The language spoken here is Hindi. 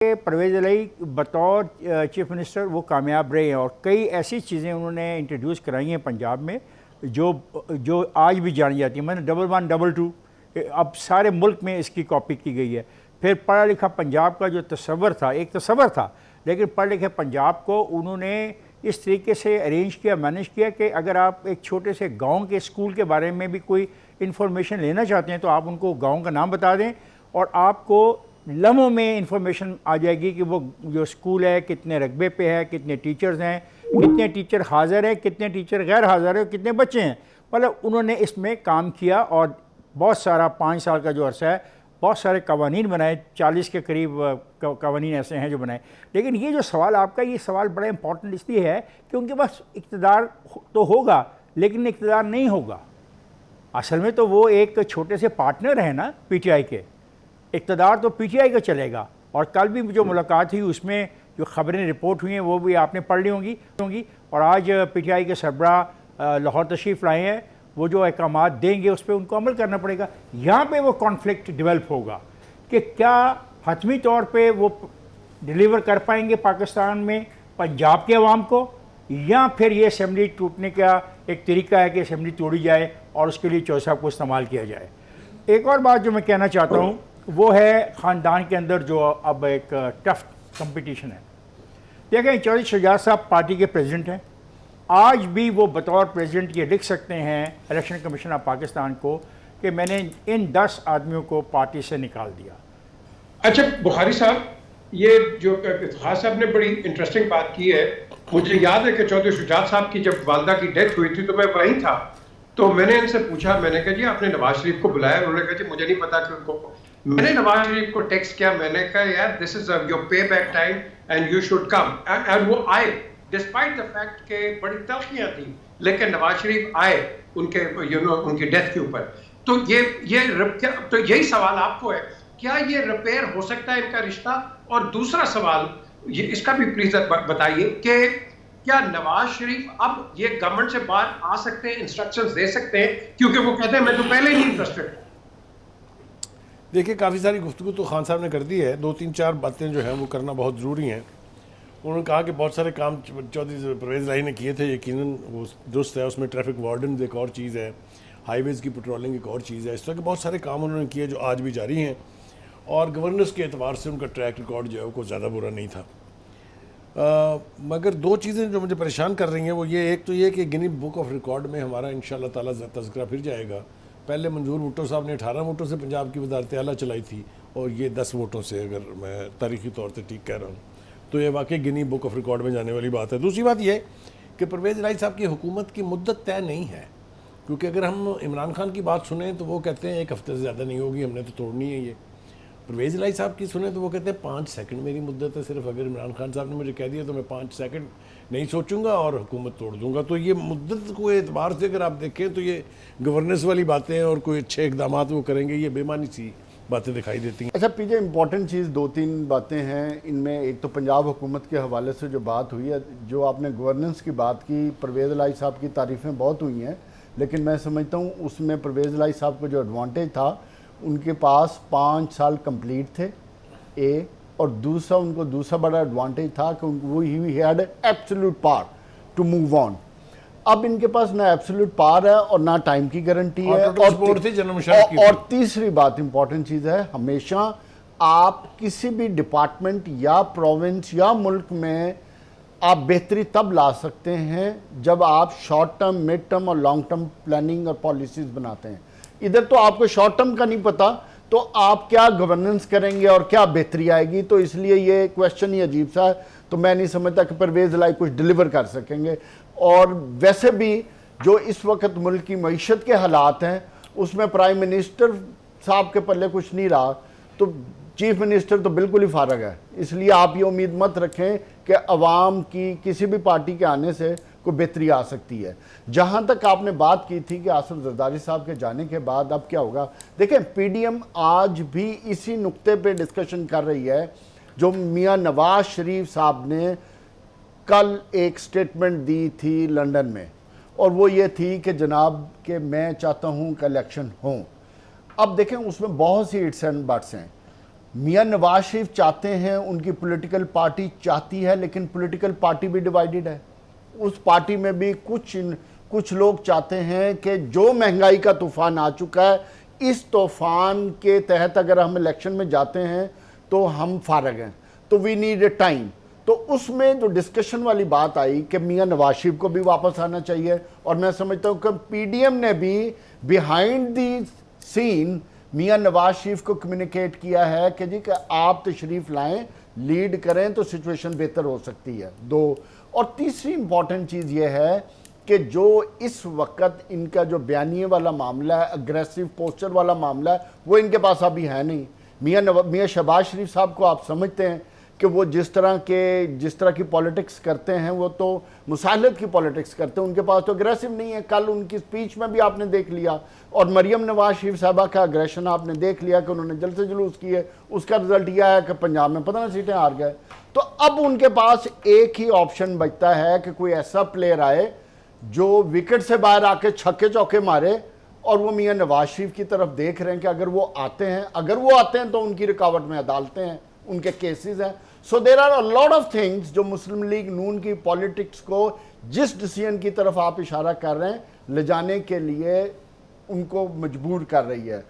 कि परवेज़ इलाही बतौर चीफ मिनिस्टर वो कामयाब रहे हैं और कई ऐसी चीज़ें उन्होंने इंट्रोड्यूस कराई हैं पंजाब में जो जो आज भी जानी जाती हैं। मैंने 1112 अब सारे मुल्क में इसकी कॉपी की गई है। फिर पढ़ा लिखा पंजाब का जो तस्वर था, एक तस्वर था, लेकिन पढ़े लिखे पंजाब को उन्होंने इस तरीके से अरेंज किया, मैनेज किया कि अगर आप एक छोटे से गांव के स्कूल के बारे में भी कोई इन्फॉर्मेशन लेना चाहते हैं तो आप उनको गांव का नाम बता दें और आपको लम्हों में इंफॉर्मेशन आ जाएगी कि वो जो स्कूल है कितने रकबे पे है, कितने टीचर्स हैं, कितने टीचर हाज़िर हैं, कितने टीचर गैर हाज़िर हैं, कितने बच्चे हैं। मतलब उन्होंने इसमें काम किया और बहुत सारा 5 साल का जो अरसा है बहुत सारे कवानीन बनाए, 40 के करीब कवानीन ऐसे हैं जो बनाए। लेकिन ये जो सवाल आपका, ये सवाल बड़ा इंपॉर्टेंट इसलिए है कि उनके पास इक़्तिदार तो होगा लेकिन इक़्तिदार नहीं होगा। असल में तो वो एक छोटे से पार्टनर हैं ना पीटीआई के, इक़्तिदार तो पीटीआई का चलेगा। और कल भी जो मुलाकात हुई उसमें जो ख़बरें रिपोर्ट हुई हैं वो भी आपने पढ़ ली होंगी। और आज पीटीआई के सरबराह लाहौर तशरीफ़ लाए हैं, वो जो अहकामात देंगे उस पर उनको अमल करना पड़ेगा। यहाँ पे वो कॉन्फ्लिक्ट डेवलप होगा कि क्या हतमी तौर पे वो डिलीवर कर पाएंगे पाकिस्तान में पंजाब के अवाम को, या फिर ये असम्बली टूटने का एक तरीका है कि असम्बली तोड़ी जाए और उसके लिए चौधरी साहब को इस्तेमाल किया जाए। एक और बात जो मैं कहना चाहता हूँ वो है ख़ानदान के अंदर जो अब एक टफ कंपटीशन है। देखें, चौधरी शुजात साहब पार्टी के प्रेसिडेंट हैं। आज भी वो बतौर प्रेसिडेंट ये लिख सकते हैं इलेक्शन कमीशन ऑफ पाकिस्तान को कि मैंने इन 10 आदमियों को पार्टी से निकाल दिया। अच्छा बुखारी साहब, ये जो खान साहब ने बड़ी इंटरेस्टिंग बात की है। मुझे याद है कि चौधरी शुजात साहब की जब वालदा की डेथ हुई थी तो मैं वहीं था। तो मैंने इनसे पूछा, मैंने कहा जी आपने नवाज शरीफ को बुलाया? उन्होंने कहा जी मुझे नहीं पता कि उनको। मैंने नवाज शरीफ को टेक्स्ट किया, मैंने कहा यार दिस इज योर पे back time and you should come. And वो आए डिस्पाइट द फैक्ट के बड़ी तल्खियां थी, लेकिन नवाज शरीफ आए उनके उनकी डेथ के ऊपर। तो ये तो यही सवाल आपको है, क्या ये रिपेयर हो सकता है इनका रिश्ता? और दूसरा सवाल ये इसका भी प्लीज बताइए कि क्या नवाज शरीफ अब ये गवर्नमेंट से बाहर आ सकते हैं, इंस्ट्रक्शंस दे सकते हैं, क्योंकि वो कहते हैं मैं तो पहले ही नहीं इंटरेस्टेड। देखिए, काफ़ी सारी गुफ्तगू तो खान साहब ने कर दी है। 2-3-4 बातें जो हैं वो करना बहुत ज़रूरी हैं। उन्होंने कहा कि बहुत सारे काम चौधरी परवेज़ इलाही ने किए थे, यकीनन वो दुरुस्त है। उसमें ट्रैफिक वार्डन एक और चीज़ है, हाईवेज़ की पेट्रोलिंग एक और चीज़ है। इस तरह के बहुत सारे काम उन्होंने किए जो आज भी जारी हैं और गवर्नेंस के एतबार से उनका ट्रैक रिकॉर्ड जो है वो ज़्यादा बुरा नहीं था। मगर 2 चीज़ें जो मुझे परेशान कर रही हैं वो ये, एक तो ये कि गिनी बुक ऑफ रिकॉर्ड में हमारा इंशाअल्लाह ताला तज़किरा फिर जाएगा। पहले मंजूर भुट्टो साहब ने 18 वोटों से पंजाब की वज़ारत आला चलाई थी और ये 10 वोटों से, अगर मैं तारीख़ी तौर से ठीक कह रहा हूँ तो ये वाकई गिनी बुक ऑफ रिकॉर्ड में जाने वाली बात है। दूसरी बात ये कि परवेज़ इलाही साहब की हुकूमत की मुद्दत तय नहीं है, क्योंकि अगर हम इमरान खान की बात सुने तो वो कहते हैं 1 हफ्ते से ज़्यादा नहीं होगी, हमने तो तोड़नी है ये। परवेज़ इलाही साहब की सुने तो वो कहते हैं 5 सेकंड मेरी मुद्दत है सिर्फ। अगर इमरान खान साहब ने मुझे कह दिया तो मैं 5 सेकंड नहीं सोचूंगा और हुकूमत तोड़ दूंगा। तो ये मुद्दत को एतबार से अगर आप देखें तो ये गवर्नेंस वाली बातें और कोई अच्छे इकदाम वो करेंगे, ये बेमानी सी बातें दिखाई देती हैं। अच्छा पीछे इंपॉर्टेंट चीज़ 2-3 बातें हैं इनमें। एक तो पंजाब हुकूमत के हवाले से जो बात हुई है, जो आपने गवर्नेंस की बात की, परवेज़ इलाही साहब की तारीफ़ें बहुत हुई हैं, लेकिन मैं समझता हूँ उसमें परवेज़ इलाही साहब को जो एडवांटेज था, उनके पास 5 साल कंप्लीट थे ए, और दूसरा उनको दूसरा बड़ा एडवांटेज था कि वो ही had absolute power to move on. अब इनके पास ना एब्सोल्यूट पावर है और ना टाइम की गारंटी है। और तीसरी बात इंपॉर्टेंट चीज़ है, हमेशा आप किसी भी डिपार्टमेंट या प्रोविंस या मुल्क में आप बेहतरी तब ला सकते हैं जब आप शॉर्ट टर्म, मिड टर्म और लॉन्ग टर्म प्लानिंग और पॉलिसीज़ बनाते हैं। इधर तो आपको शॉर्ट टर्म का नहीं पता, तो आप क्या गवर्नेंस करेंगे और क्या बेहतरी आएगी। तो इसलिए ये क्वेश्चन ही अजीब सा है। तो मैं नहीं समझता कि परवेज़ इलाही कुछ डिलीवर कर सकेंगे। और वैसे भी जो इस वक्त मुल्क की मईशत के हालात हैं उसमें प्राइम मिनिस्टर साहब के पल्ले कुछ नहीं रहा, तो चीफ मिनिस्टर तो बिल्कुल ही फारग है। इसलिए आप ये उम्मीद मत रखें कि अवाम की किसी भी पार्टी के आने से कोई बेहतरी आ सकती है। जहाँ तक आपने बात की थी कि आसिफ जरदारी साहब के जाने के बाद अब क्या होगा, देखें पीडीएम आज भी इसी नुक्ते पे डिस्कशन कर रही है जो मियाँ नवाज शरीफ साहब ने कल एक स्टेटमेंट दी थी लंदन में, और वो ये थी कि जनाब कि मैं चाहता हूँ कि इलेक्शन हों। अब देखें उसमें बहुत सी इट्स एंड बट्स हैं। मियां नवाज शरीफ चाहते हैं, उनकी पॉलिटिकल पार्टी चाहती है, लेकिन पॉलिटिकल पार्टी भी डिवाइडेड है। उस पार्टी में भी कुछ लोग चाहते हैं कि जो महंगाई का तूफान आ चुका है, इस तूफान के तहत अगर हम इलेक्शन में जाते हैं तो हम फारग हैं, तो वी नीड ए टाइम। तो उसमें जो डिस्कशन वाली बात आई कि मियां नवाज शरीफ को भी वापस आना चाहिए, और मैं समझता हूँ कि पीडीएम ने भी बिहाइंड दी सीन मियां नवाज शरीफ को कम्युनिकेट किया है कि जी कि आप तशरीफ लाएं, लीड करें तो सिचुएशन बेहतर हो सकती है। दो, और तीसरी इंपॉर्टेंट चीज़ ये है कि जो इस वक्त इनका जो बयानिए वाला मामला है, अग्रेसिव पोस्टर वाला मामला है, वो इनके पास अभी है नहीं। मियां शहबाज शरीफ साहब को आप समझते हैं कि वो जिस तरह की पॉलिटिक्स करते हैं, वो तो मुसालत की पॉलिटिक्स करते हैं, उनके पास तो अग्रेसिव नहीं है। कल उनकी स्पीच में भी आपने देख लिया, और मरियम नवाज शरीफ साहबा का अग्रेशन आपने देख लिया कि उन्होंने जलसे जुलूस किए, उसका रिजल्ट यह है कि पंजाब में 15 सीटें हार गए। तो अब उनके पास एक ही ऑप्शन बचता है कि कोई ऐसा प्लेयर आए जो विकेट से बाहर आके छक्के चौके मारे, और वो मियां नवाज शरीफ की तरफ देख रहे हैं कि अगर वो आते हैं तो उनकी रुकावट में अदालतें हैं, उनके केसेस हैं। So there are a lot of things जो मुस्लिम लीग नून की पॉलिटिक्स को जिस डिसीजन की तरफ आप इशारा कर रहे हैं ले जाने के लिए उनको मजबूर कर रही है।